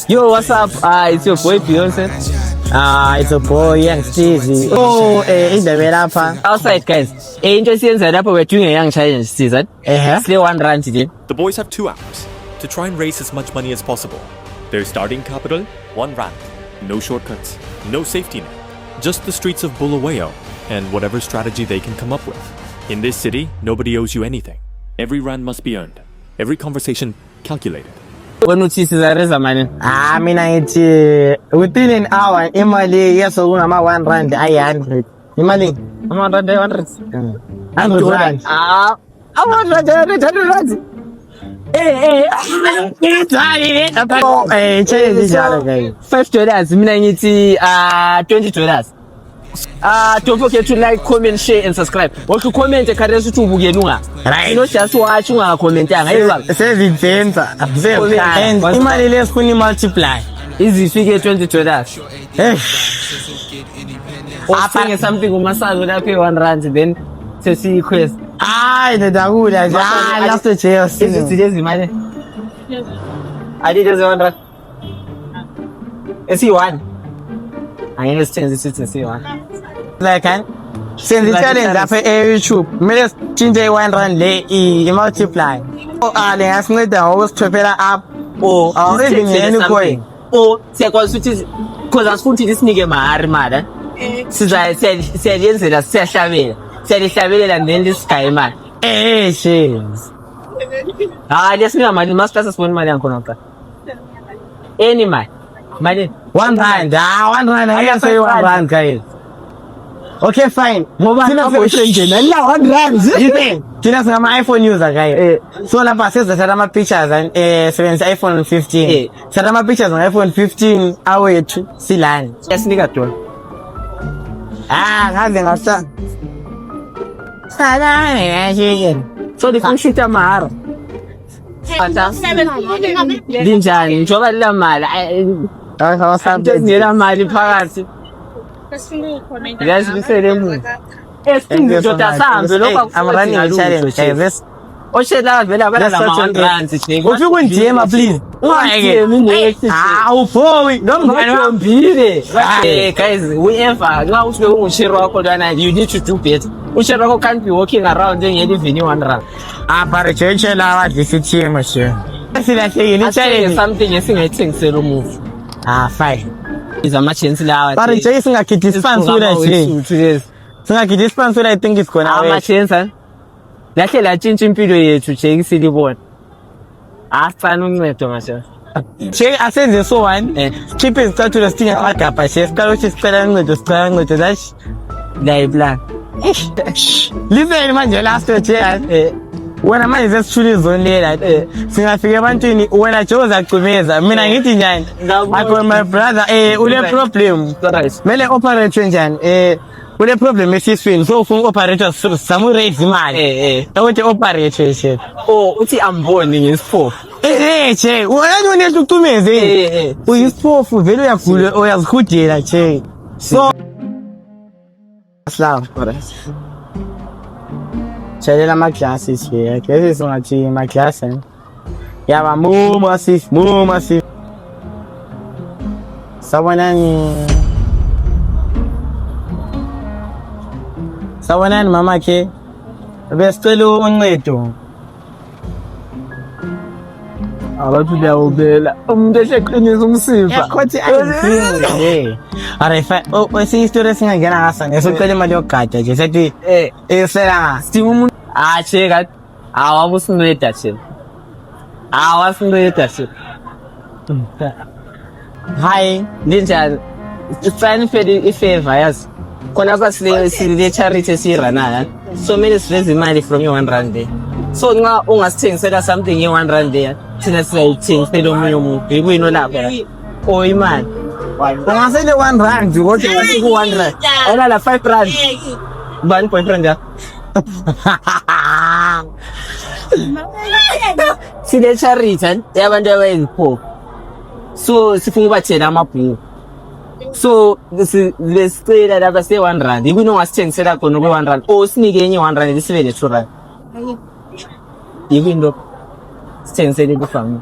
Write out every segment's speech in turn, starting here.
Yo, what's up? It's your boy Beyonce. It's a boy, Young Steezy. Oh, in the Velapa. Outside, guys. Interesting that we're doing a young challenge season. Still one run today. The boys have 2 hours to try and raise as much money as possible. Their starting capital, 1 rand. No shortcuts, no safety net. Just the streets of Bulawayo and whatever strategy they can come up with. In this city, nobody owes you anything. Every rand must be earned. Every conversation calculated. When you see the money. Within an hour, Emily, yes, so 1 rand, I 100. Emily, 100, 100. 100 rand. I want 100 rand. Hey, change this other guy. $5. $20. Don't forget to like, comment, share, and subscribe. What to comment? Right. Not just watch comment. Says it and Emily, let's multiply. Easy figure $20. I think something with massage would pay 1 rand then to see quest. the Dawood, I love the chairs. Today's money. I did just 1 rand. See one. I understand this is see one. Like, since the challenge after YouTube, let's change 1 rand, they multiply. Oh, they ask me the whole prepare up. Oh, even any coin. Oh, because I was putting this nigga my mother. Since I said yes, that's Seshaville. Said Seshaville and then this guy, man. She's. Just me, my master's one money on Konaka. Any man. Money. 1 rand. 1 rand. I can say 1 rand, guys. Okay, fine. Mobile phone change. Now 1 rand. You think? Just my iPhone user, guy. So la passes the Sarama pictures and iPhone 15. Sarama pictures on iPhone 15. I wait. Silan. Yes, nigga too. Having a son. So the phone shit amar. Linjani, njoba la mali. Just nila mali phakathi. Yes, we say them. I'm running a challenge. This. Oshela vela vela la 1 rand. If you want DM, please. Boy, don't Hey guys, whenever now you need to do it. Ushiro can't be walking around doing anything 1 rand. But change la this is monsieur. Something you think say remove. Fine. Is a much chance la. But it's a kit dispense with that. So I can dispense what I think it's going to be. Chance, lakhe la tshintsha impilo yethu nje isilibona. Afana uncedo masha. Che asenze so one. Keep it start to the sting akapa chef. Kalo sicela uncedo dash. La plan. Listen manje last che wena manje sesithule zone lela singafika ebantwini wena Joza Gcumeza mina ngithi njani I call my brother ule problem mele operate njani ule problem esiswini so ufuna operator samu raise imali ukuthi operate chef uthi amboni ngesipho che wena unethu Gcumeza uyisiphofu vele uyagula uyazihudela che so Slav Chalela my classes here. This is my class. Yeah, more massive. Someone and mama ke. Bestelo uncedo. Abantu bayobela. Umnteshe qinisa umsifa. Kwathi ayini. Arifa, isistory singangena ngasa ngesicela imali yogada nje sethi sela Steve umuntu cheka awabusinceda thina. Awasinceda thina. Hi, ninjani? Ifani fedi ifavor yazi. Khona kwasile charity esirana. So many raise imali from your 1 rand there. So nxa ungasithengisela something ye 1 rand there. Thina siyayithengisela omunye umuntu. Yikuyini lapha. Imali. Ungasele 1 rand ukuthi ku 1 rand. Ona la 5 rand. Bani boyfriend ya? Sile charity yabantu abayipho. So sifuna ubathela amabhuku. So lesicela lapha se 1 rand. Yikuni ongasithengisela khona ku 1 rand. Sinike enye 1 rand isibe le 2 rand. Yikuni lokho. Sithengisele ku family.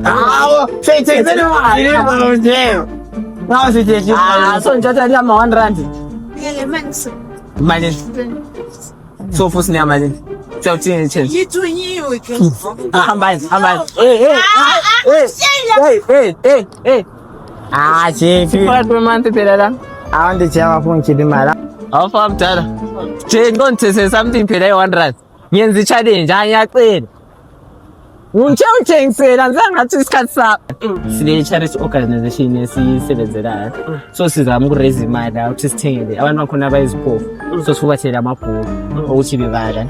Hawo, seyithengele imali nje. Nawu sithi So ngithatha lama 1 rand. Mali. So futhi niya mali. Siyawuthenga change. Ngithunyiwe ke. Hamba. Hey. Chief. What per month phela la? Awundi jama phone chithi imali. Awufa mdala. Nje ngithese something phela e1 rand. Ngenza i-challenge ngiyacela. Ngithengisela ngisangathi isikhathi sakho. Sine charity organization esisebenzelayo. So sizama ukuraise imali ukuthi sithengele abantu bakhona abayiziphofu. So sifubathele amabhuku ukuthi bebala.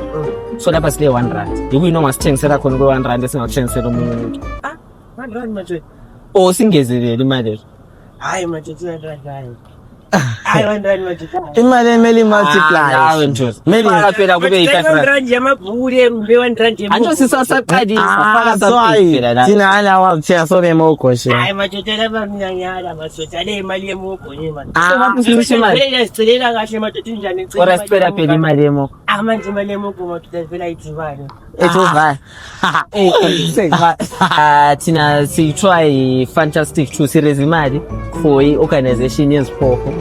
So lapha sile 1 rand. Yikuyini ongasithengisela khona ku1 rand esingakuthengisela umuntu. 1 rand manje. O singezelele imali. Hayi manje 2 rand hayi. Hayi 1 rand manje. Imali emeli multiply. Hayi njozi. Meli phela kube yi5 1 rand. rand yamabhuku mbe 1 rand yamabhuku. Anjo sisasaqalisa faka so something phela la. thina ala wawuthiya sobe mogoshe. Hayi manje tela bamnyanyala masotsha le imali yemugo nje manje. Lapho silisho imali. Phela sicelela kahle madoda injani icela. Ora siphela phela imali yemo. Manje imali yemugo madoda phela ithibani. Ethova. Thina si-try fantastic to series imali for i-organization yeziphofu.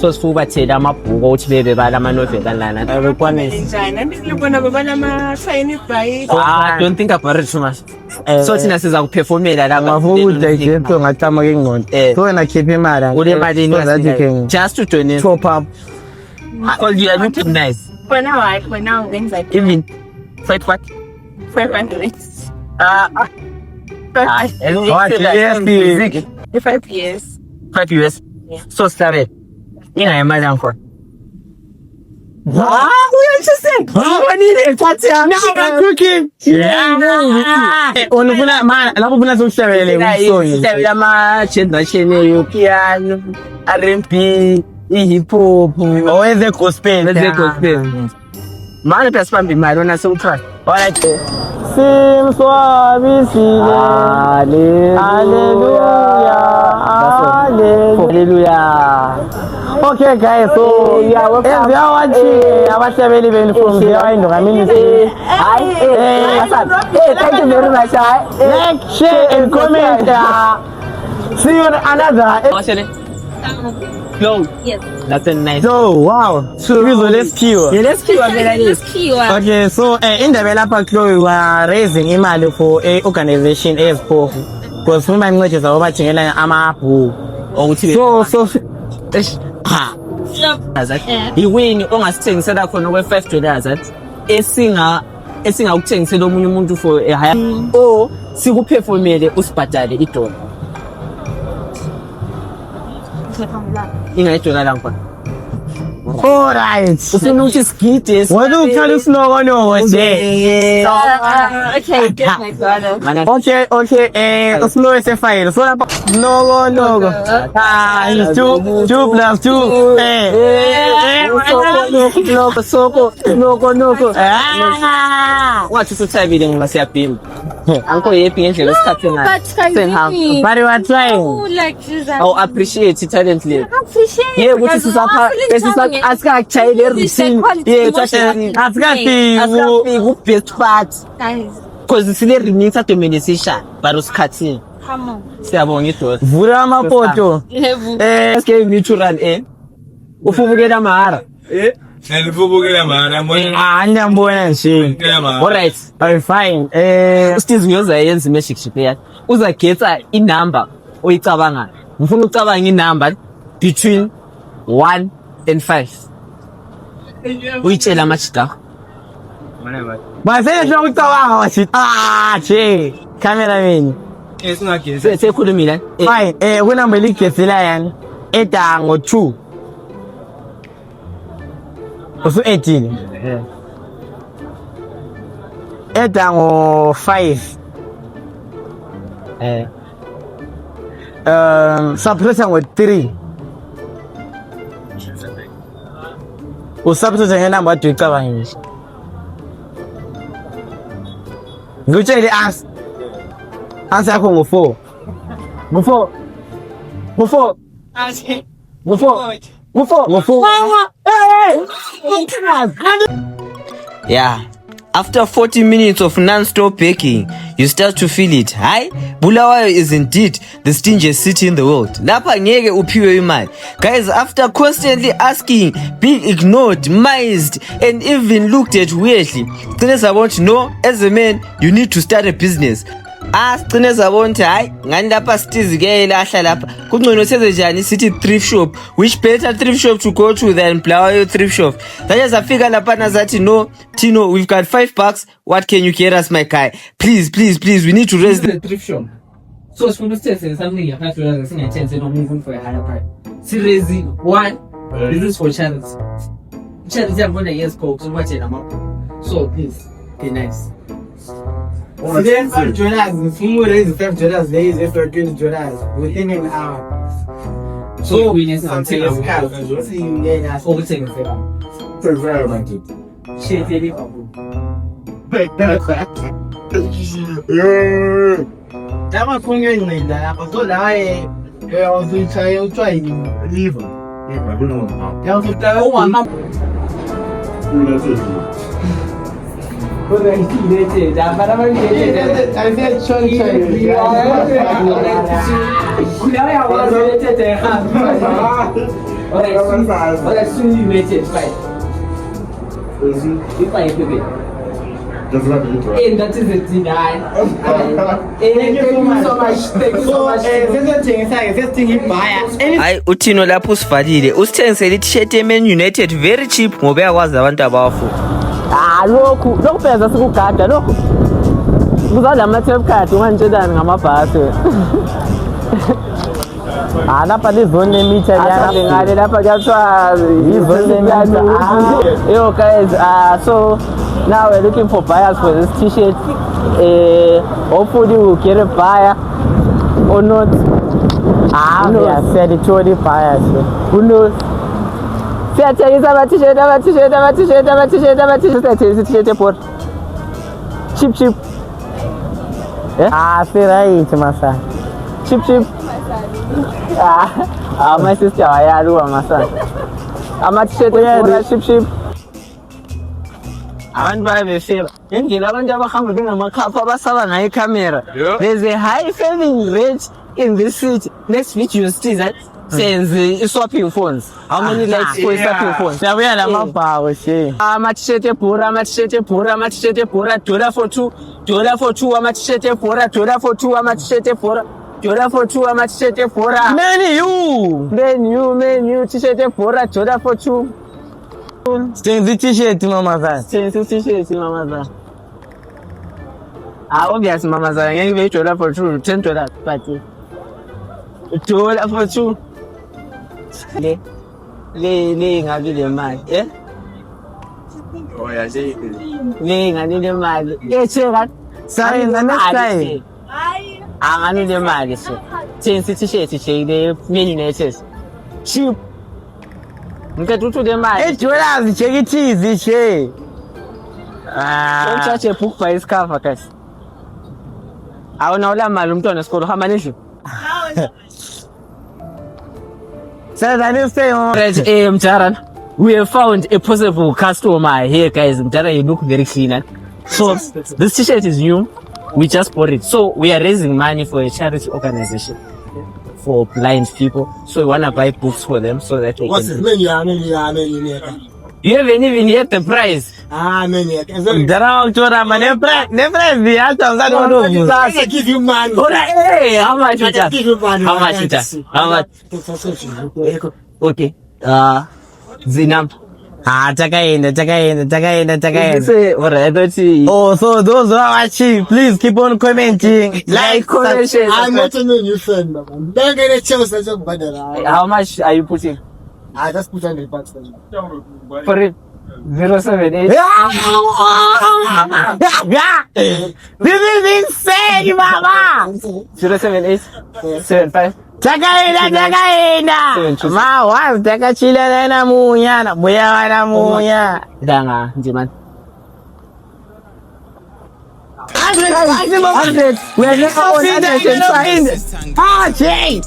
So sifubathele amabhuku ukuthi bebebala ama-novel kanlana. Bekwanisi. Njani andisibona babana ama-sign by. Don't think about it too much. So thina siza kuperformela la Ngavuka ijeto ngathama ke ngqondo. So wena khipha imali. ule mali So that you can just to donate. top up. Because you are looking nice. For now, things like Even fight what? 500. Yes, 5 years. 5 US. Yeah. So started. Ina imali yangu. Ah, cooking. Unufuna mana lapho ufuna sokuhlabelele umsongi. Sihlabela ama-generation e-piano, R&B, i-hip hop, Oweze gospel. leze gospel. Manje phela sibambe imali wona sewuthwala. Alright. Simswabisile. Hallelujah. Hallelujah. Okay guys, so eziyawathi abahlabeli beniform ziyawayindoka ministry. Thank you very much. Like, share and comment. See you on another. What's your name? Yo. Yes. That's a nice. So wow, so let's kill. Yeah, let's keep This keyword. Okay, so indaba lapha Chloe we are raising imali for a organization eziphofu. Because sifuna imncedisa obathengela amabhuku. ukuthi So yiwini ongasithengisela khona kwe$5 athi esingakuthengisela omunye umuntu for a higher or sikuperformele usibhadale idola ingayidola la ngkhona alright. ufuna ukuthi sigide Wena ukhala usinoko nje. Okay, good, my brother. Okay, slow esefile. So lapha no. It's 2 plus 2. noko wathi usuthabile ngoba siyabhima anko yepi ngendlela esikhathi ngayo But we are trying. Oh, like this. aw appreciate talent le Appreciate. ye ukuthi sisapha asikakuchayele routine yethu Asikafiki ku-best part Guys, because sile remix adomene sisha but usikhathini come on. siyabonga idola vula amapoto. eske ngi-2 rand ufubukela mahara Nilivubukela mana Ngiyambona nje. alright I'm fine. ustizi ngiyoza yenza i-magic ship yakhe uzagetha inumber oyicabangayo ngifuna ucabanga inumber between 1 and 5 uyitshela amajida Basele ukucabanga wathi je cameraman. esingagezi sekhulumile Fine. Kunamba ligezela yani eta ngo2. Usu 18. Eta ngo5. Subtract ngo3. Usubtract ngenamba wathi uyicabanga nje. Ngitshele answer yakho ngo4. Yeah. After 40 minutes of non-stop baking, you start to feel it. Hi, Bulawayo is indeed the stingiest city in the world. Lapha ngeke uphiwe imali. Guys, after constantly asking, being ignored, mized, and even looked at weirdly, Sigcine sabona ukuthi no, as a man, you need to start a business. Sigcine sabona ukuthi hayi ngani lapha sitizikele ahla lapha kungcono senze njani sithi thrift shop, which better thrift shop to go to than Bulawayo thrift shop. Saye zafika lapha nazathi no Tino, we've got $5, what can you get us, my guy? Please, we need to raise the thrift shop. So sifuna usithengisele something $5 singathengisela umuntu for a higher price. Seriously, one, this is for charity. Charity yabona yes folks watching ama. So please, be nice. Then $5, if you raise $5, there is extra $20 within an hour. So we need something See you later. ukuthengisela. Shit baby babu. Lama funyo incida lapha so la uyawuthaya utshwayini liver yawuthaya Ungama Related, but I'm related. I said sorry. Now I was related. Alright, soon you related, fine. If I do it. And that is it, thank you so much. Thank you so much. hayi uThino lapho usivalile usithengisele i-t-shirt ye-Man United very cheap ngoba yakwazi abantu abawafuna. lokhu pheza sikugada lokhu kuzala ma-tape card ungangitshelani ngamabhasi Lapha lizone limiter ngale lapha kuyathiwa yo guys, so now we're looking for buyers for this t-shirt. Hopefully we'll get a buyer or not. we are selling 20 buyers. Who knows? Siyathengisa ama-t-shirt ebhora cheap Right, masa. cheap my sister ayaluwa masana ama-t-shirt ebhora cheap abantu bayabefela ngendlela abantu abahamba bengamakhapu abasaba ngayo ikhamera. There's a high failing rate in this city. Next video you see that senze swapping phones. How many likes for swapping phones? Siyabuya lamabhawu she. Ama-t-shirt ebhora $1 for two, $1 for two, ama-t-shirt ebhora $1 for two, ama-t-shirt ebhora $1 for two, ama-t-shirt ebhora menu t-shirt ebhora $1 for two. Sithengisa i-t-shirt mamazana. Senze t-shirt mamazana. Obvious mamazana ngeke ibe $1 for two, $10 but $1 for two. Le ngabi le mali le ngani le mali cheka Sayenza next time. angani le mali so senze t-shirt le Man United cheap ngikhetha le mali $8 check cheese she. don't charge a book by its cover guys. Awuna ola mali umntwana esikolo hamba nendlu. Mjaran, we have found a possible customer here, guys. Mjaran, you look very clean. So this t-shirt is new. We just bought it. So we are raising money for a charity organization for blind people. So we wanna buy books for them so that they can. You haven't even yet the price. Jara waktora mane price di hata mzado ndo. I give you money. Hey, how much is that? Give you money. How much is that? How much? Okay. Zinam. Takaenda. Say, what I thought you. Oh, so those who are watching, please keep on commenting. Like, comment, share. I'm not a new friend, man. Don't get a chance to talk about that. How much are you putting? I just put $100 For it? 078. This is insane, mama. 078 75. Takaenda. Ma, wa takachila na munya na buya na munya. Danga, Jiman. 100. We are now on 105. Ah, Jay.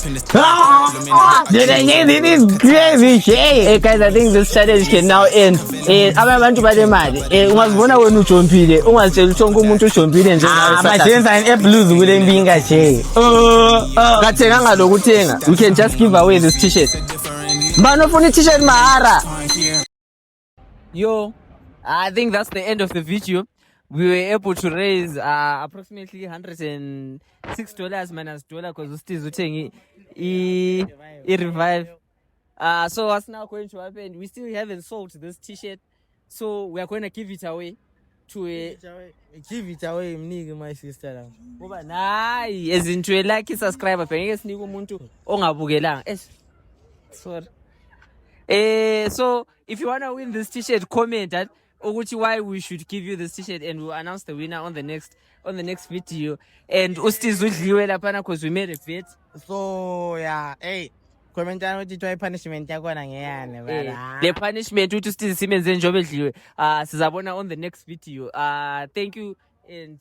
This is crazy, Jay. Hey guys, I think this challenge can now end. Abantu balemali. Ungazibona wena ujompile, ungazitshela uthonke umuntu ujompile nje nawe. Majenza an blues kule mbinga, Jay. Kathenga ngalokuthenga. We can just give away this t-shirt. Mbani ofuna i-t-shirt mahara? Yo, I think that's the end of the video. We were able to raise approximately $106 minus dollar because we still uthengi i-revive. So what's now going to happen? We still haven't sold this t-shirt, so we are going to give it away to a mnike my sister. Ngoba nayi as into a lucky subscriber bengeke sinike umuntu ongabukelanga. Sorry. So if you want to win this t-shirt, comment that ukuthi why we should give you this t-shirt and we'll announce the winner on the next video. And ustiz udliwe lapha because we made a bet. So yeah, hey, comment down ukuthi try punishment yakona ngeyane bala. The punishment uthi ustiz simenze njobe edliwe. Sizabona on the next video. Thank you and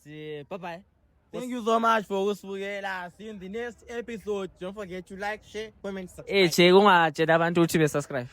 bye bye. Thank you so much for usibukela. See you in the next episode. Don't forget to like, share, comment, subscribe. Che kungatshela abantu ukuthi be subscribe.